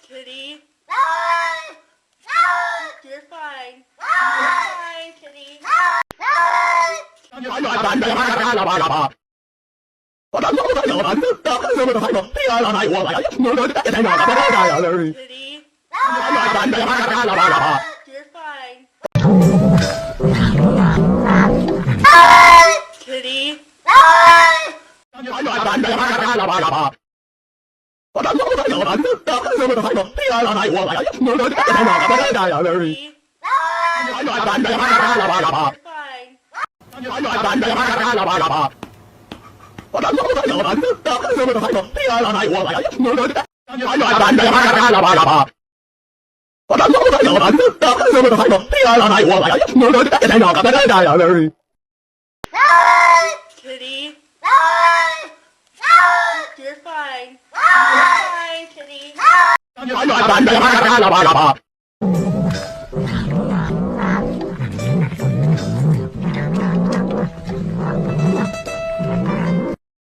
Kitty. You're fine. You're fine, Kitty. Kitty. You're fine. Kitty. Kitty. You're fine. You're fine, Kitty.